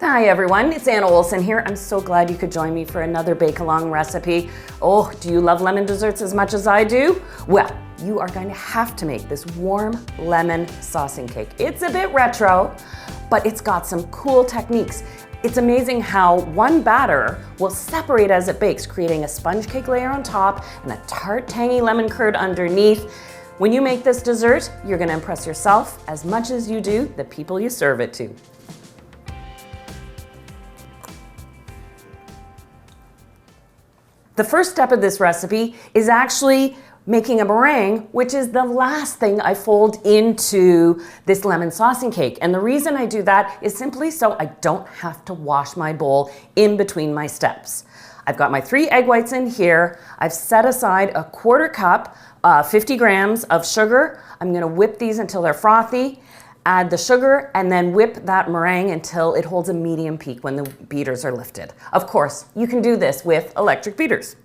Hi everyone, it's Anna Olson here. I'm so glad you could join me for another bake-along recipe. Oh, do you love lemon desserts as much as I do? Well, you are going to have to make this warm lemon saucing cake. It's a bit retro, but it's got some cool techniques. It's amazing how one batter will separate as it bakes, creating a sponge cake layer on top and a tart, tangy lemon curd underneath. When you make this dessert, you're going to impress yourself as much as you do the people you serve it to. The first step of this recipe is actually making a meringue, which is the last thing I fold into this lemon saucing cake. And the reason I do that is simply so I don't have to wash my bowl in between my steps. I've got my 3 egg whites in here. I've set aside a 1/4 cup, 50 grams of sugar. I'm gonna whip these until they're frothy. Add the sugar and then whip that meringue until it holds a medium peak when the beaters are lifted. Of course, you can do this with electric beaters.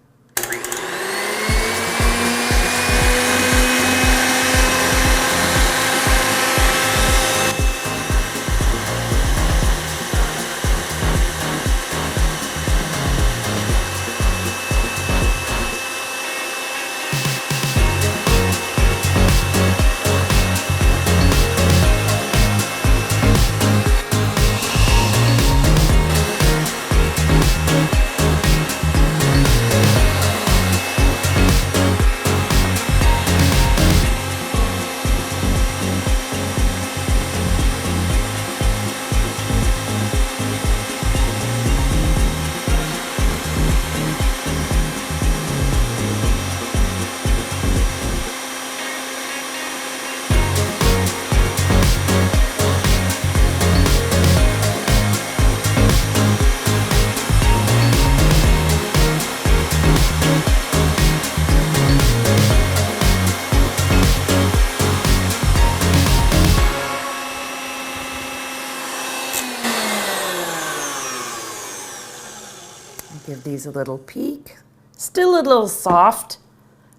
Give these a little peek. Still a little soft.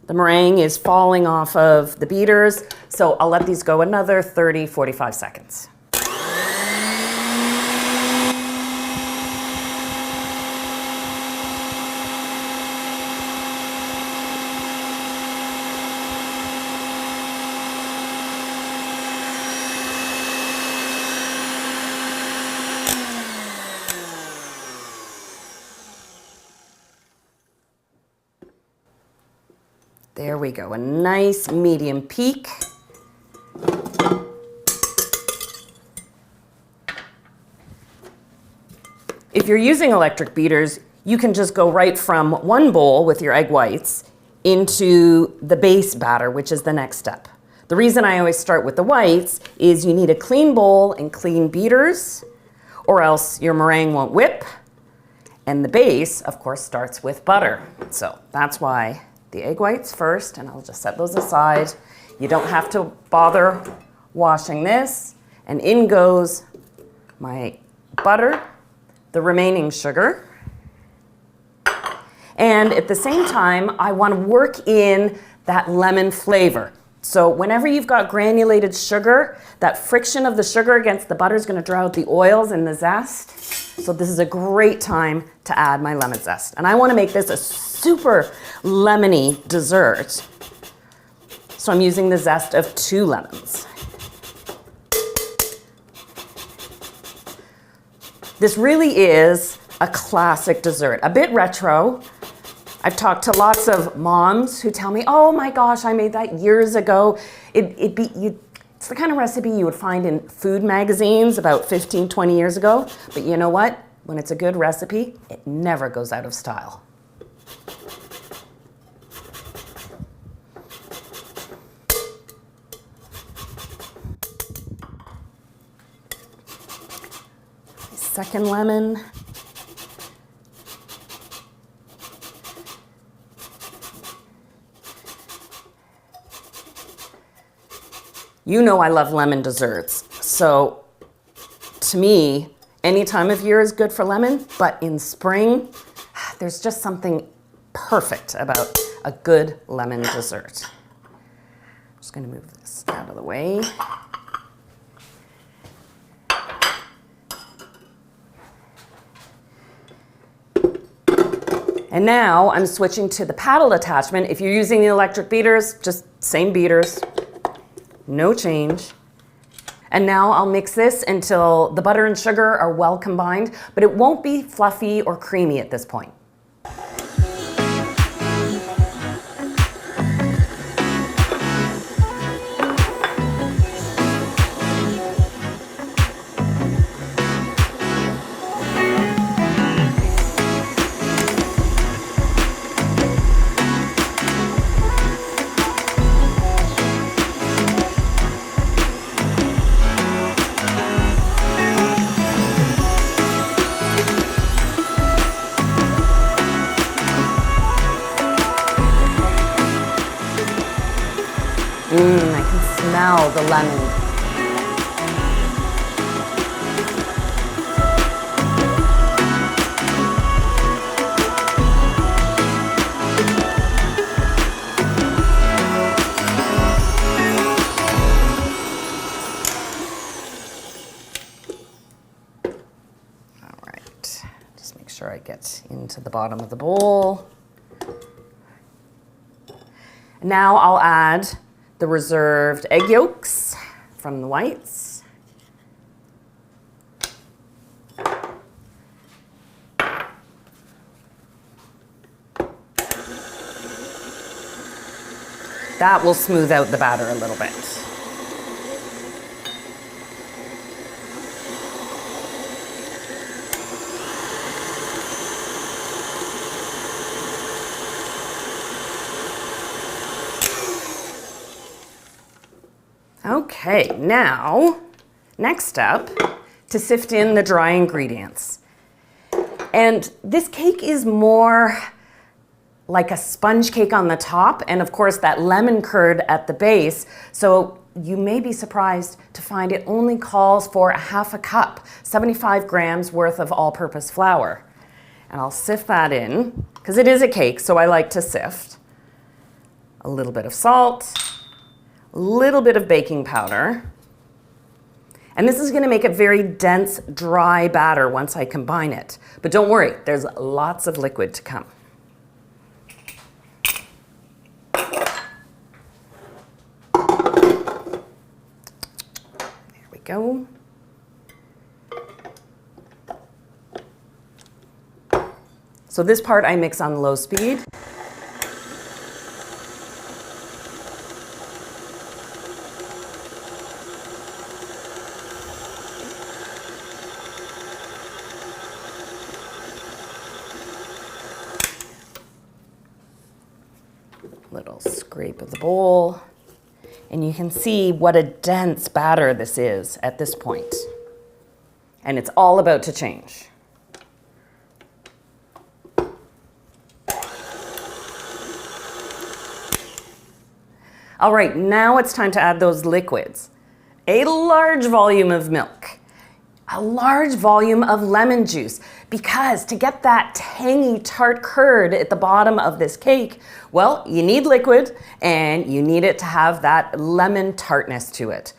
The meringue is falling off of the beaters, so I'll let these go another 30, 45 seconds. There we go, a nice medium peak. If you're using electric beaters, you can just go right from one bowl with your egg whites into the base batter, which is the next step. The reason I always start with the whites is you need a clean bowl and clean beaters, or else your meringue won't whip. And the base, of course, starts with butter. So that's why the egg whites first, and I'll just set those aside. You don't have to bother washing this. And in goes my butter, the remaining sugar. And at the same time, I want to work in that lemon flavor. So whenever you've got granulated sugar, that friction of the sugar against the butter is going to draw out the oils and the zest. So this is a great time to add my lemon zest. And I want to make this a super lemony dessert. So I'm using the zest of 2 lemons. This really is a classic dessert, a bit retro. I've talked to lots of moms who tell me, oh my gosh, I made that years ago. It's the kind of recipe you would find in food magazines about 15, 20 years ago. But you know what? When it's a good recipe, it never goes out of style. Second lemon. You know I love lemon desserts, so to me, any time of year is good for lemon, but in spring, there's just something perfect about a good lemon dessert. I'm just gonna move this out of the way. And now I'm switching to the paddle attachment. If you're using the electric beaters, just same beaters, no change. And now I'll mix this until the butter and sugar are well combined, but it won't be fluffy or creamy at this point. I can smell the lemon. All right, just make sure I get into the bottom of the bowl. Now I'll add the reserved egg yolks from the whites. That will smooth out the batter a little bit. Okay, now, next step, to sift in the dry ingredients. And this cake is more like a sponge cake on the top, and of course that lemon curd at the base, so you may be surprised to find it only calls for a half a cup, 75 grams worth of all-purpose flour. And I'll sift that in, because it is a cake, so I like to sift. A little bit of salt, a little bit of baking powder. And this is going to make a very dense, dry batter once I combine it. But don't worry, there's lots of liquid to come. There we go. So this part I mix on low speed. Little scrape of the bowl, and you can see what a dense batter this is at this point. And it's all about to change. All right, now it's time to add those liquids. A large volume of milk, a large volume of lemon juice, because to get that tangy tart curd at the bottom of this cake, well, you need liquid and you need it to have that lemon tartness to it.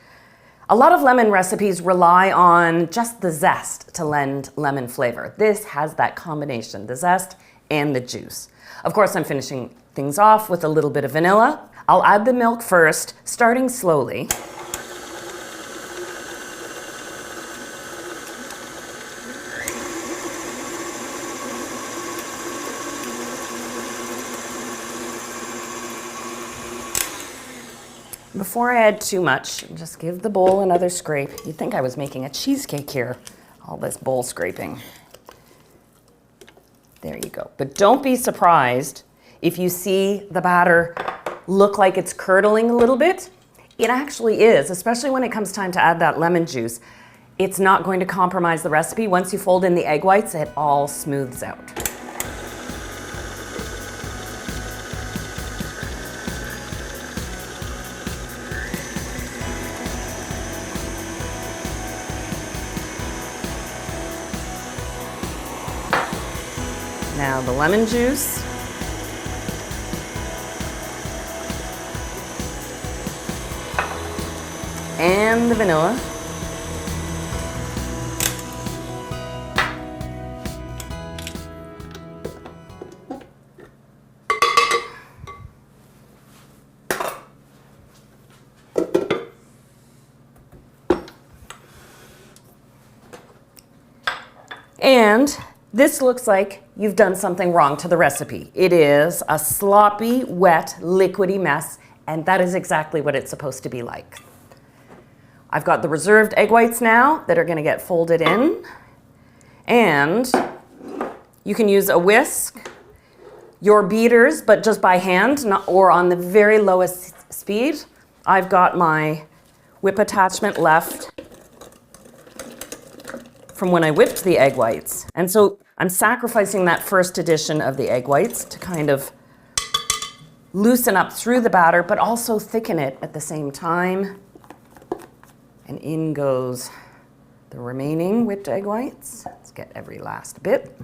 A lot of lemon recipes rely on just the zest to lend lemon flavor. This has that combination, the zest and the juice. Of course, I'm finishing things off with a little bit of vanilla. I'll add the milk first, starting slowly. Before I add too much, just give the bowl another scrape. You'd think I was making a cheesecake here, all this bowl scraping. There you go. But don't be surprised if you see the batter look like it's curdling a little bit. It actually is, especially when it comes time to add that lemon juice. It's not going to compromise the recipe. Once you fold in the egg whites, it all smooths out. Now the lemon juice. And the vanilla. And this looks like you've done something wrong to the recipe. It is a sloppy, wet, liquidy mess, and that is exactly what it's supposed to be like. I've got the reserved egg whites now that are going to get folded in, and you can use a whisk, your beaters, but just by hand or on the very lowest speed. I've got my whip attachment left from when I whipped the egg whites. And so I'm sacrificing that first addition of the egg whites to kind of loosen up through the batter, but also thicken it at the same time. And in goes the remaining whipped egg whites. Let's get every last bit.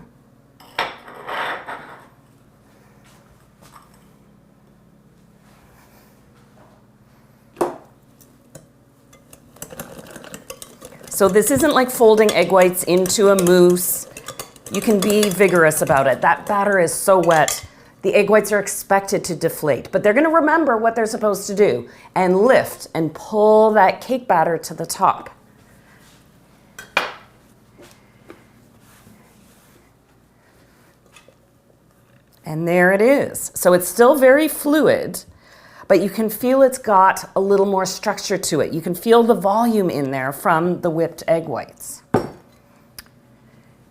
So this isn't like folding egg whites into a mousse. You can be vigorous about it. That batter is so wet. The egg whites are expected to deflate, but they're going to remember what they're supposed to do and lift and pull that cake batter to the top. And there it is. So it's still very fluid, but you can feel it's got a little more structure to it. You can feel the volume in there from the whipped egg whites.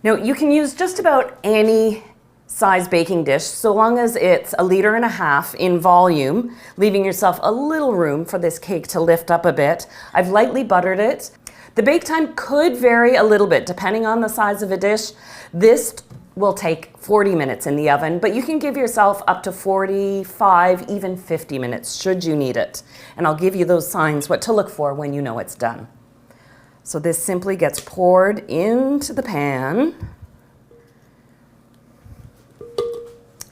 Now, you can use just about any size baking dish so long as it's 1.5 liters in volume, leaving yourself a little room for this cake to lift up a bit. I've lightly buttered it. The bake time could vary a little bit depending on the size of a dish. This will take 40 minutes in the oven, but you can give yourself up to 45, even 50 minutes should you need it. And I'll give you those signs, what to look for when you know it's done. So this simply gets poured into the pan.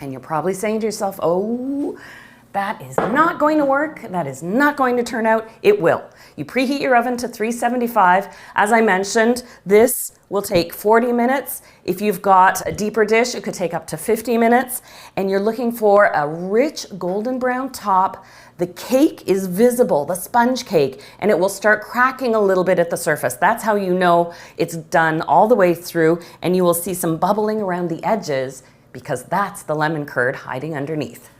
And you're probably saying to yourself, oh, that is not going to work. That is not going to turn out. It will. You preheat your oven to 375. As I mentioned, this will take 40 minutes. If you've got a deeper dish, it could take up to 50 minutes. And you're looking for a rich golden brown top. The cake is visible, the sponge cake, and it will start cracking a little bit at the surface. That's how you know it's done all the way through, and you will see some bubbling around the edges because that's the lemon curd hiding underneath.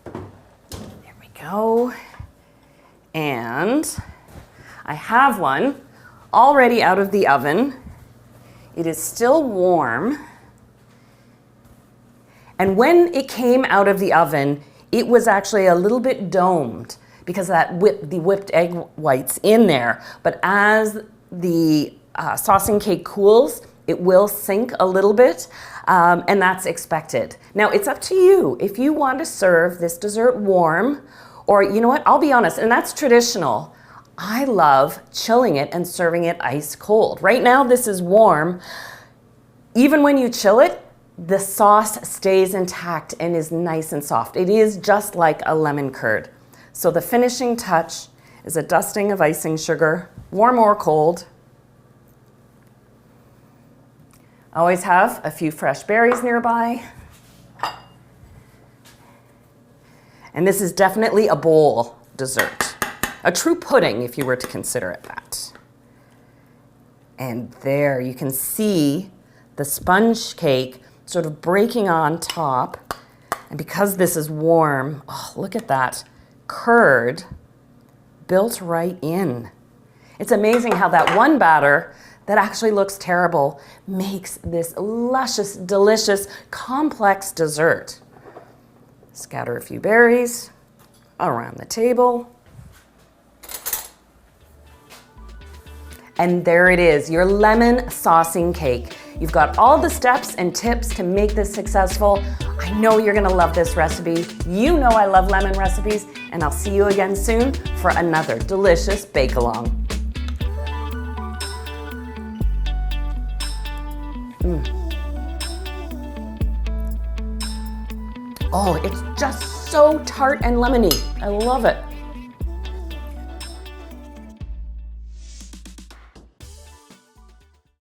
There we go. And I have one already out of the oven. It is still warm. And when it came out of the oven, it was actually a little bit domed because of the whipped egg whites in there. But as the saucing cake cools, it will sink a little bit, and that's expected. Now, it's up to you. If you want to serve this dessert warm, or you know what, I'll be honest, and that's traditional. I love chilling it and serving it ice cold. Right now, this is warm. Even when you chill it, the sauce stays intact and is nice and soft. It is just like a lemon curd. So the finishing touch is a dusting of icing sugar, warm or cold. Always have a few fresh berries nearby. And this is definitely a bowl dessert. A true pudding, if you were to consider it that. And there you can see the sponge cake sort of breaking on top. And because this is warm, oh, look at that curd built right in. It's amazing how that one batter that actually looks terrible makes this luscious, delicious, complex dessert. Scatter a few berries around the table. And there it is, your lemon saucing cake. You've got all the steps and tips to make this successful. I know you're gonna love this recipe. You know I love lemon recipes, and I'll see you again soon for another delicious bake-along. Oh, it's just so tart and lemony. I love it.